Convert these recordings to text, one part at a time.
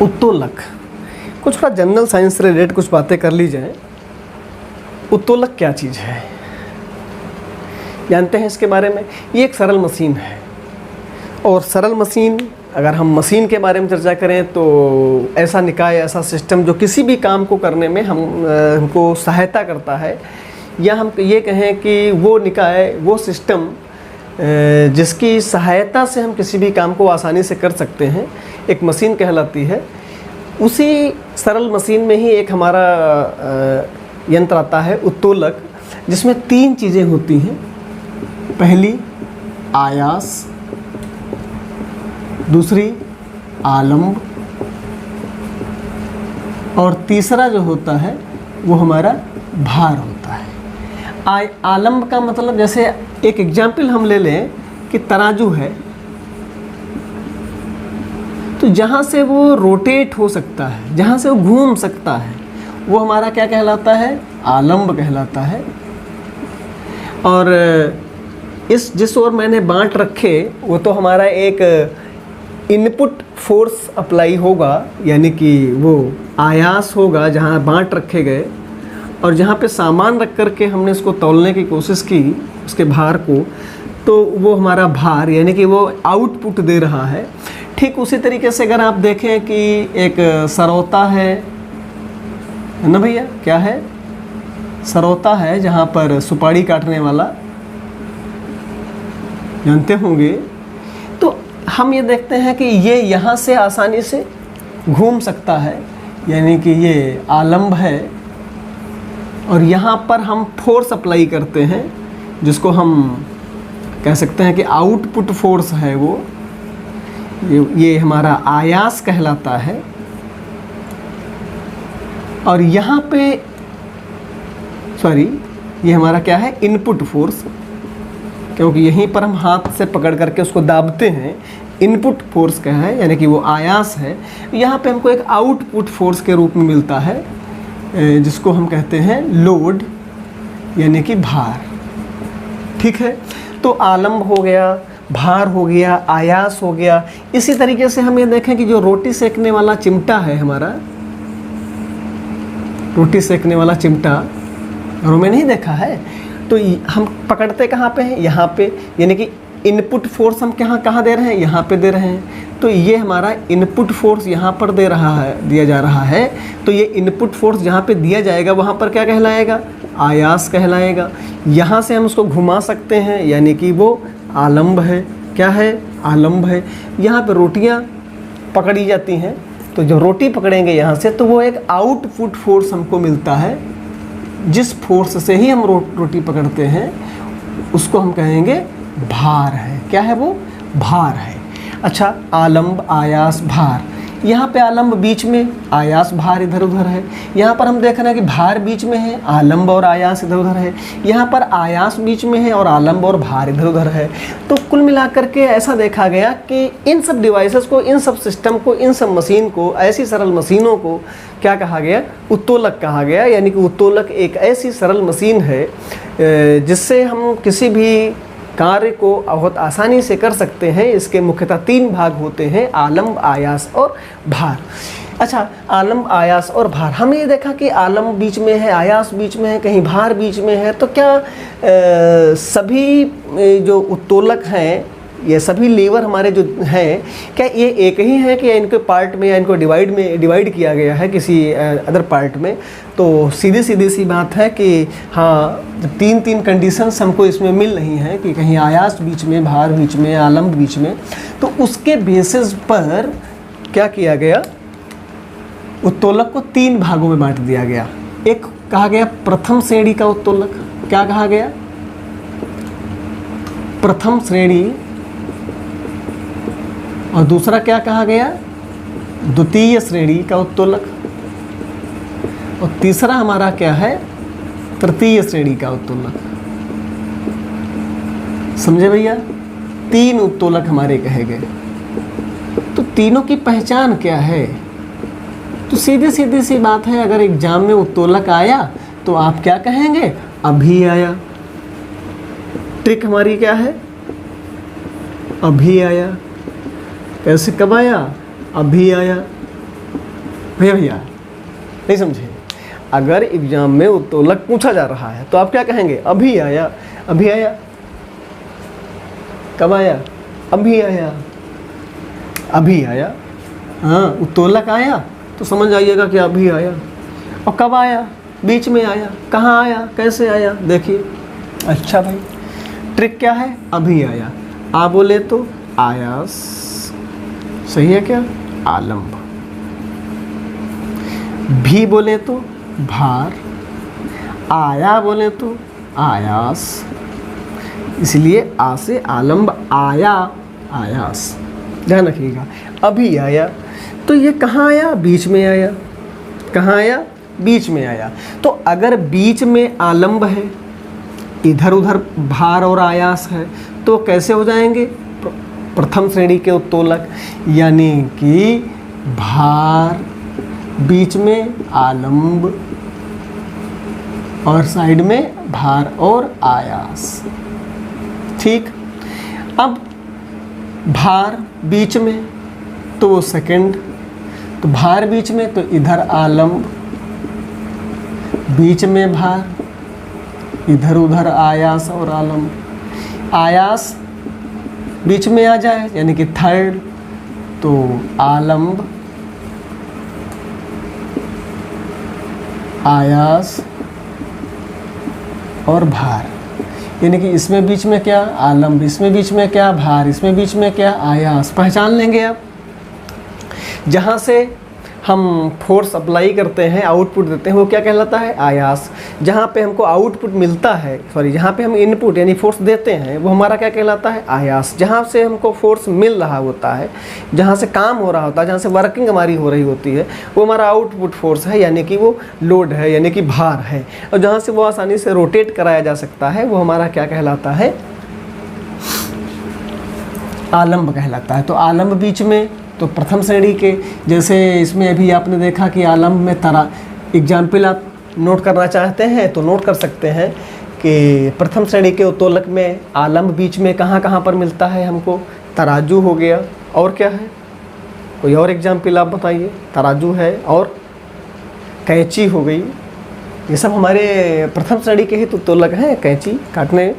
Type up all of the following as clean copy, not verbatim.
उत्तोलक, कुछ थोड़ा general science से रिलेटेड कुछ बातें कर ली जाए। उत्तोलक क्या चीज़ है, जानते हैं इसके बारे में? ये एक सरल मशीन है, और सरल मशीन, अगर हम मशीन के बारे में चर्चा करें तो ऐसा निकाय, ऐसा सिस्टम जो किसी भी काम को करने में हमको सहायता करता है, या हम ये कहें कि वो निकाय, वो सिस्टम जिसकी सहायता से हम किसी भी काम को आसानी से कर सकते हैं, एक मशीन कहलाती है। उसी सरल मशीन में ही एक हमारा यंत्र आता है उत्तोलक, जिसमें 3 चीज़ें होती हैं। पहली आयास, दूसरी आलंब, और तीसरा जो होता है वो हमारा भार होता है। आलंब का मतलब, जैसे एक एग्जाम्पल हम ले लें कि तराजू है, तो जहाँ से वो रोटेट हो सकता है, जहाँ से वो घूम सकता है, वो हमारा क्या कहलाता है? आलंब कहलाता है। और जिस ओर मैंने बांट रखे वो तो हमारा एक इनपुट फोर्स अप्लाई होगा, यानी कि वो आयास होगा जहाँ बांट रखे गए, और जहाँ पे सामान रख कर के हमने उसको तौलने की कोशिश की, उसके भार को, तो वो हमारा भार, यानी कि वो आउटपुट दे रहा है। ठीक उसी तरीके से अगर आप देखें कि एक सरौता है ना भैया, क्या है? सरौता है, जहाँ पर सुपारी काटने वाला, जानते होंगे। तो हम ये देखते हैं कि ये यहाँ से आसानी से घूम सकता है, यानी कि ये आलंब है, और यहाँ पर हम फोर्स अप्लाई करते हैं, जिसको हम कह सकते हैं कि आउटपुट फोर्स है वो, ये हमारा आयास कहलाता है। और यहाँ पे ये हमारा क्या है? इनपुट फोर्स, क्योंकि यहीं पर हम हाथ से पकड़ करके उसको दाबते हैं। इनपुट फोर्स क्या है, यानी कि वो आयास है। यहाँ पे हमको एक आउटपुट फोर्स के रूप में मिलता है, जिसको हम कहते हैं लोड, यानी कि भार। ठीक है, तो आलंब हो गया, भार हो गया, आयास हो गया। इसी तरीके से हम ये देखें कि जो रोटी सेकने वाला चिमटा है हमारा, रोटी सेकने वाला चिमटा घरों में नहीं देखा है, तो हम पकड़ते कहाँ पे हैं? यहाँ पे, यानी कि इनपुट फोर्स हम कहाँ दे रहे हैं? यहाँ पे दे रहे हैं। तो ये हमारा इनपुट फोर्स यहाँ पर दिया जा रहा है। तो ये इनपुट फोर्स जहाँ पे दिया जाएगा वहाँ पर क्या कहलाएगा? आयास कहलाएगा। यहाँ से हम उसको घुमा सकते हैं, यानी कि वो आलंब है। क्या है? आलंब है। यहाँ पे रोटियाँ पकड़ी जाती हैं, तो जो रोटी पकड़ेंगे यहाँ से, तो वो एक आउटपुट फोर्स हमको मिलता है। जिस फोर्स से ही हम रोटी पकड़ते हैं उसको हम कहेंगे भार है। क्या है वो? भार है। अच्छा, आलंब, आयास, भार। यहाँ पे आलंब बीच में, आयास भार इधर उधर है। यहाँ पर हम देख रहे हैं कि भार बीच में है, आलंब और आयास इधर उधर है। यहाँ पर आयास बीच में है और आलंब और भार इधर उधर है। तो कुल मिलाकर के ऐसा देखा गया कि इन सब डिवाइसेस को, इन सब सिस्टम को, इन सब मशीन को, ऐसी सरल मशीनों को क्या कहा गया? उत्तोलक कहा गया। यानी कि उत्तोलक एक ऐसी सरल मशीन है जिससे हम किसी भी कार्य को बहुत आसानी से कर सकते हैं। इसके मुख्यतः 3 भाग होते हैं, आलंब, आयास और भार। अच्छा, आलंब, आयास और भार। हमने ये देखा कि आलंब बीच में है, आयास बीच में है, कहीं भार बीच में है। तो क्या सभी जो उत्तोलक हैं, ये सभी लीवर हमारे जो हैं, क्या ये एक ही है कि इनके पार्ट में, या इनको डिवाइड किया गया है किसी अदर पार्ट में? तो सीधी सी बात है कि हाँ, जब 3 कंडीशंस हमको इसमें मिल रही हैं कि कहीं आयास बीच में, भार बीच में, आलंब बीच में, तो उसके बेसिस पर क्या किया गया? उत्तोलक को 3 भागों में बांट दिया गया। एक कहा गया प्रथम श्रेणी का उत्तोलक। क्या कहा गया? प्रथम श्रेणी। और दूसरा क्या कहा गया? द्वितीय श्रेणी का उत्तोलक। और तीसरा हमारा क्या है? तृतीय श्रेणी का उत्तोलक। समझे भैया? 3 उत्तोलक हमारे कहे गए। तो तीनों की पहचान क्या है? तो सीधी सी बात है, अगर एग्जाम में उत्तोलक आया तो आप क्या कहेंगे? अभी आया। ट्रिक हमारी क्या है? अभी आया। कैसे, कब आया? अभी आया। भैया भैया नहीं समझे। अगर एग्जाम में उत्तोलक पूछा जा रहा है तो आप क्या कहेंगे? अभी आया, अभी आया। कब आया? अभी आया, अभी आया। हाँ, उत्तोलक आया तो समझ आइएगा कि अभी आया। और कब आया? बीच में आया। कहाँ आया? कैसे आया? देखिए। अच्छा भाई, ट्रिक क्या है? अभी आया। आ बोले तो आयास, सही है क्या? आलम्ब। भी बोले तो भार, आया बोले तो आयास। इसलिए आ से आलम्ब आया, आयास। ध्यान रखिएगा। अभी आया तो ये कहाँ आया? बीच में आया। कहाँ आया? बीच में आया। तो अगर बीच में आलम्ब है, इधर उधर भार और आयास है, तो कैसे हो जाएंगे? प्रथम श्रेणी के उत्तोलक, यानी कि भार, बीच में आलम्ब और साइड में भार और आयास। ठीक। अब भार बीच में तो वो सेकंड, तो भार बीच में तो इधर आलम्ब, बीच में भार, इधर उधर आयास और आलम्ब। आयास बीच में आ जाए यानी कि थर्ड, तो आलम्ब, आयास और भार। यानी कि इसमें बीच में क्या? आलम्ब, इसमें बीच में क्या? भार, इसमें बीच में क्या? आयास। पहचान लेंगे आप। जहाँ से हम फोर्स अप्लाई करते हैं, आउटपुट देते हैं, वो क्या कहलाता है? आयास। जहाँ पे हमको आउटपुट मिलता है, सॉरी, जहाँ पे हम इनपुट यानी फोर्स देते हैं, वो हमारा क्या कहलाता है? आयास। जहाँ से हमको फोर्स मिल रहा होता है, जहाँ से काम हो रहा होता है, जहाँ से वर्किंग हमारी हो रही होती है, वो हमारा आउटपुट फोर्स है, यानी कि वो लोड है, यानी कि भार है। और जहाँ से वो आसानी से रोटेट कराया जा सकता है, वो हमारा क्या कहलाता है? आलम्ब कहलाता है। तो आलम्ब बीच में तो प्रथम श्रेणी के, जैसे इसमें अभी आपने देखा कि आलम्ब में एग्जाम्पल आप नोट करना चाहते हैं तो नोट कर सकते हैं कि प्रथम श्रेणी के उत्तोलक में आलम्ब बीच में कहाँ कहाँ पर मिलता है हमको? तराजू हो गया, और क्या है? कोई और एग्जाम्पल आप बताइए। तराजू है और कैंची हो गई। ये सब हमारे प्रथम श्रेणी के ही उत्तोलक हैं। कैंची काटने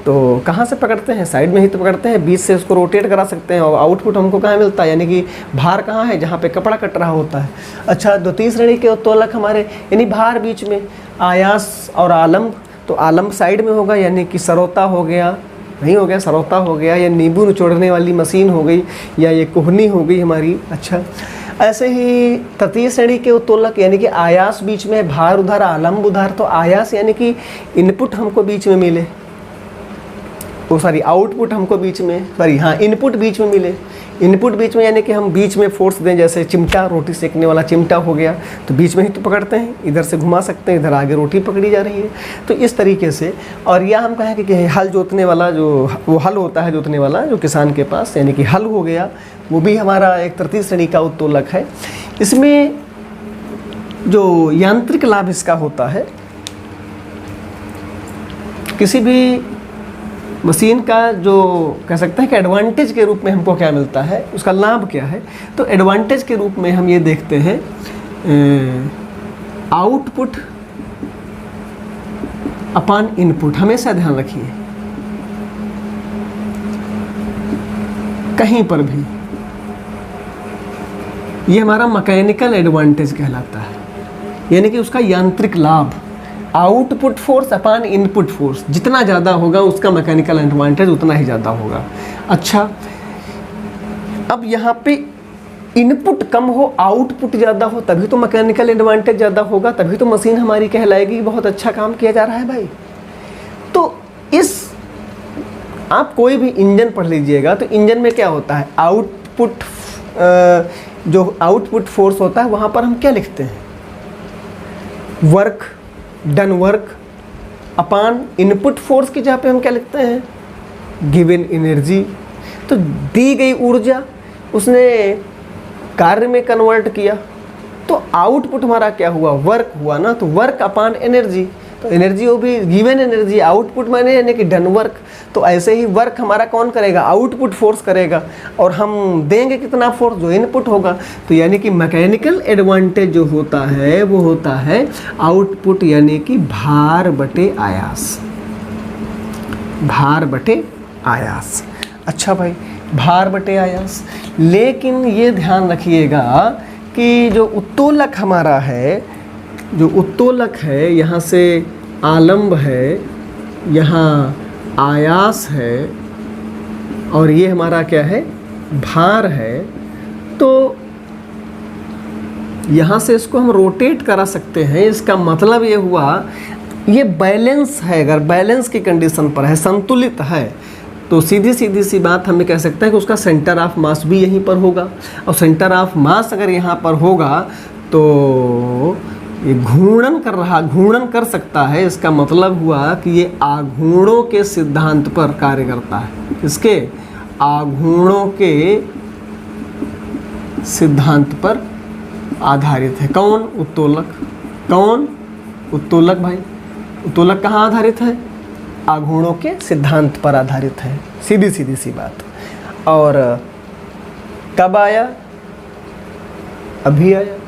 तो कहाँ से पकड़ते हैं? साइड में ही तो पकड़ते हैं, बीच से उसको रोटेट करा सकते हैं। और आउटपुट हमको कहाँ मिलता है? यानी कि भार कहाँ है? जहाँ पे कपड़ा कट रहा होता है। अच्छा, द्वितीय श्रेणी के उत्तोलक हमारे, यानी भार बीच में, आयास और आलम्ब। तो आलम्ब साइड में होगा, यानी कि सरोता हो गया, नहीं हो गया, सरोता हो गया, या नींबू निचोड़ने वाली मशीन हो गई, या ये कोहनी हो गई हमारी। अच्छा, ऐसे ही तृतीय श्रेणी के उत्तोलक, यानी कि आयास बीच में, भार उधर, आलम्ब उधर। तो आयास यानी कि इनपुट हमको बीच में मिले, वो सॉरी आउटपुट हमको बीच में, सॉरी हाँ, इनपुट बीच में मिले। इनपुट बीच में यानी कि हम बीच में फोर्स दें, जैसे चिमटा, रोटी सेकने वाला चिमटा हो गया, तो बीच में ही तो पकड़ते हैं, इधर से घुमा सकते हैं, इधर आगे रोटी पकड़ी जा रही है। तो इस तरीके से। और या हम कहें कि हल जोतने वाला, जो वो हल होता है जोतने वाला जो किसान के पास, यानी कि हल हो गया, वो भी हमारा एक तृतीय श्रेणी का उत्तोलक है। इसमें जो यांत्रिक लाभ इसका होता है, किसी भी मशीन का जो कह सकते हैं कि एडवांटेज के रूप में हमको क्या मिलता है, उसका लाभ क्या है? तो एडवांटेज के रूप में हम ये देखते हैं आउटपुट अपॉन इनपुट। हमेशा ध्यान रखिए, कहीं पर भी ये हमारा मैकेनिकल एडवांटेज कहलाता है, यानी कि उसका यांत्रिक लाभ। Output force upon input force जितना ज़्यादा होगा, उसका मैकेनिकल एडवांटेज उतना ही ज़्यादा होगा। अच्छा, अब यहाँ पे इनपुट कम हो, आउटपुट ज़्यादा हो, तभी तो मैकेनिकल एडवांटेज ज़्यादा होगा, तभी तो मशीन हमारी कहलाएगी बहुत अच्छा काम किया जा रहा है भाई। तो इस आप कोई भी इंजन पढ़ लीजिएगा, तो इंजन में क्या होता है? आउटपुट, जो आउटपुट फोर्स होता है, वहाँ पर हम क्या लिखते हैं? वर्क, डन वर्क अपान इनपुट फोर्स की जगह पे हम क्या लिखते हैं? Given energy. तो दी गई ऊर्जा उसने कार्य में कन्वर्ट किया, तो आउटपुट हमारा क्या हुआ? वर्क हुआ ना। तो वर्क अपान एनर्जी, तो एनर्जी वो भी गिवन एनर्जी, आउटपुट माने यानी कि डन वर्क। तो ऐसे ही वर्क हमारा कौन करेगा, आउटपुट फोर्स करेगा, और हम देंगे कितना फोर्स, जो इनपुट होगा। तो यानी कि मैकेनिकल एडवांटेज जो होता है वो होता है आउटपुट, यानी कि भार बटे आयास, भार बटे आयास। अच्छा भाई, भार बटे आयास। लेकिन ये ध्यान रखिएगा कि जो उत्तोलक हमारा है, जो उत्तोलक है, यहाँ से आलंब है, यहाँ आयास है, और ये हमारा क्या है, भार है। तो यहाँ से इसको हम रोटेट करा सकते हैं। इसका मतलब ये हुआ, ये बैलेंस है, अगर बैलेंस की कंडीशन पर है, संतुलित है, तो सीधी सी बात हमें कह सकते हैं कि उसका सेंटर ऑफ मास भी यहीं पर होगा। और सेंटर ऑफ मास अगर यहाँ पर होगा तो ये घूर्णन कर रहा, घूर्णन कर सकता है। इसका मतलब हुआ कि ये आघूर्णों के सिद्धांत पर कार्य करता है। किसके, आघूर्णों के सिद्धांत पर आधारित है। कौन, उत्तोलक। कौन, उत्तोलक भाई। उत्तोलक कहाँ आधारित है, आघूर्णों के सिद्धांत पर आधारित है। सीधी सी बात। और कब आया, अभी आया।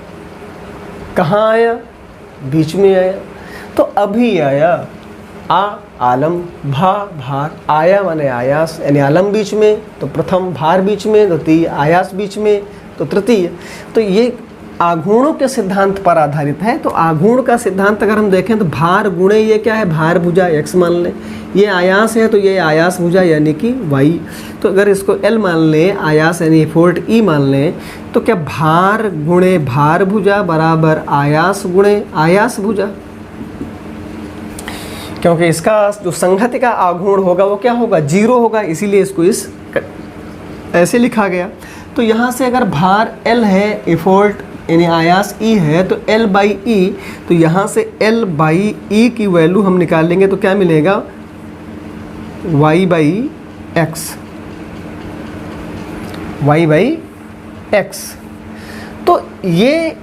कहाँ आया, बीच में आया। तो अभी आया, आलम, भार। आया माने आयास, यानी आलम बीच में, तो प्रथम भार बीच में, द्वितीय आयास बीच में, तो तृतीय। तो ये आघूर्णों के सिद्धांत पर आधारित है। तो आघूर्ण का सिद्धांत अगर हम देखें तो भार गुणे ये क्या है, भार भुजा x मान लें। ये आयास है तो ये आयास भुजा यानी कि y। तो अगर इसको L मान लें, आयास यानी एफोर्ट E मान लें, तो क्या भार गुणे भार भुजा बराबर आयास गुणे आयास भुजा। क्योंकि इसका जो संहति का आघूर्ण होगा वो क्या होगा, 0 होगा, इसीलिए इसको इस ऐसे लिखा गया। तो यहाँ से अगर भार L है, एफोर्ट यानी आयास E है, तो L बाई E, तो यहाँ से L बाई E की वैल्यू हम निकालेंगे तो क्या मिलेगा, y by x, y by x. तो ये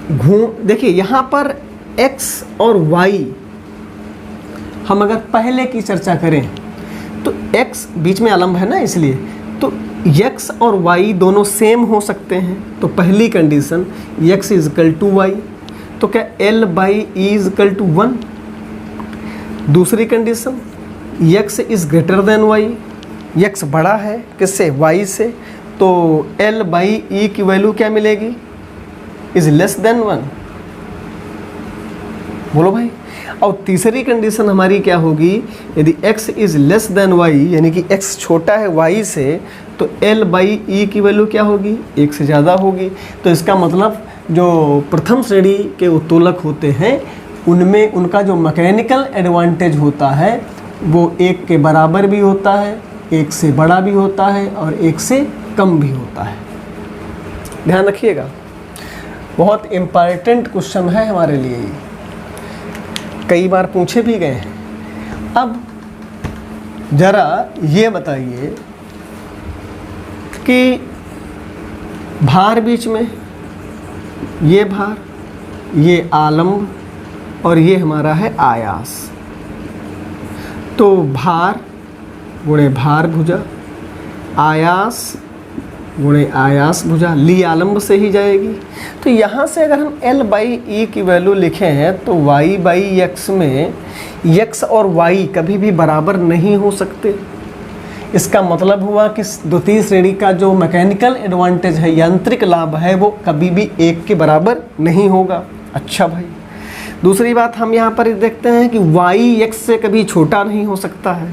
देखिए यहाँ पर x और y हम अगर पहले की चर्चा करें तो x बीच में आलम्ब है ना, इसलिए तो x और y दोनों सेम हो सकते हैं। तो पहली condition x is equal to y, तो क्या L by E is equal to 1। दूसरी condition x is greater than y, x बड़ा है किससे, y से, तो L बाई ई की वैल्यू क्या मिलेगी, इज लेस देन 1। बोलो भाई। और तीसरी कंडीशन हमारी क्या होगी, यदि x is less than y यानी कि x छोटा है y से, तो L बाई ई की वैल्यू क्या होगी, 1 से ज़्यादा होगी। तो इसका मतलब जो प्रथम श्रेणी के उत्तोलक होते हैं उनमें उनका जो मैकेनिकल एडवांटेज होता है वो 1 के बराबर भी होता है, 1 से बड़ा भी होता है और 1 से कम भी होता है। ध्यान रखिएगा, बहुत इम्पॉर्टेंट क्वेश्चन है हमारे लिए, कई बार पूछे भी गए हैं। अब ज़रा ये बताइए कि भार बीच में, ये भार, ये आलम्ब और ये हमारा है आयास। तो भार गुणे भार भुजा, आयास गुणे आयास भुजा, ली आलम्ब से ही जाएगी। तो यहाँ से अगर हम L बाई ई की वैल्यू लिखें हैं तो y बाई एक्स में x और y कभी भी बराबर नहीं हो सकते। इसका मतलब हुआ कि द्वितीय श्रेणी का जो मैकेनिकल एडवांटेज है, यांत्रिक लाभ है, वो कभी भी 1 के बराबर नहीं होगा। अच्छा भाई, दूसरी बात हम यहाँ पर देखते हैं कि y x से कभी छोटा नहीं हो सकता है।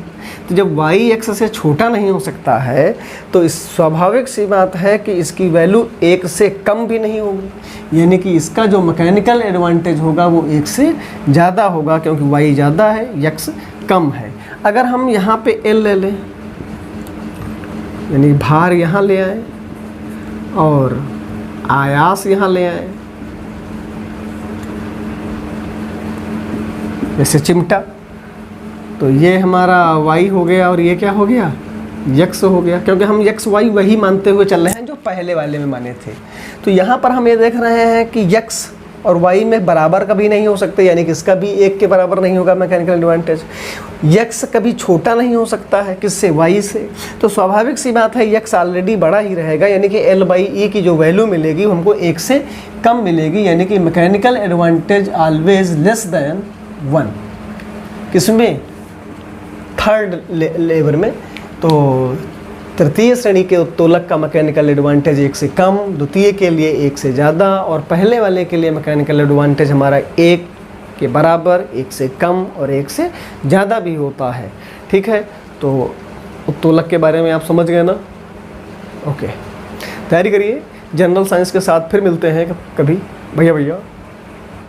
तो जब y x से छोटा नहीं हो सकता है तो इस स्वाभाविक सी बात है कि इसकी वैल्यू 1 से कम भी नहीं होगी, यानी कि इसका जो मैकेनिकल एडवांटेज होगा वो 1 से ज़्यादा होगा, क्योंकि y ज़्यादा है, x कम है। अगर हम यहाँ पे L ले लें, यानी भार यहाँ ले आए और आयास यहाँ ले आए, जैसे चिमटा, तो ये हमारा y हो गया और ये क्या हो गया, x हो गया, क्योंकि हम x y वही मानते हुए चल रहे हैं जो पहले वाले में माने थे। तो यहाँ पर हम ये देख रहे हैं कि x और y में बराबर कभी नहीं हो सकते, यानी कि इसका भी 1 के बराबर नहीं होगा मैकेनिकल एडवांटेज। x कभी छोटा नहीं हो सकता है किससे, y से, तो स्वाभाविक सी बात है x ऑलरेडी बड़ा ही रहेगा, यानी कि L/E की जो वैल्यू मिलेगी हमको 1 से कम मिलेगी, यानी कि mechanical advantage always less than 1। किसमें, थर्ड लेवर में। तो तृतीय श्रेणी के उत्तोलक का मैकेनिकल एडवांटेज 1 से कम, द्वितीय के लिए 1 से ज़्यादा, और पहले वाले के लिए मैकेनिकल एडवांटेज हमारा 1 के बराबर, 1 से कम और 1 से ज़्यादा भी होता है। ठीक है, तो उत्तोलक के बारे में आप समझ गए ना। ओके, तैयारी करिए, जनरल साइंस के साथ फिर मिलते हैं कभी। भैया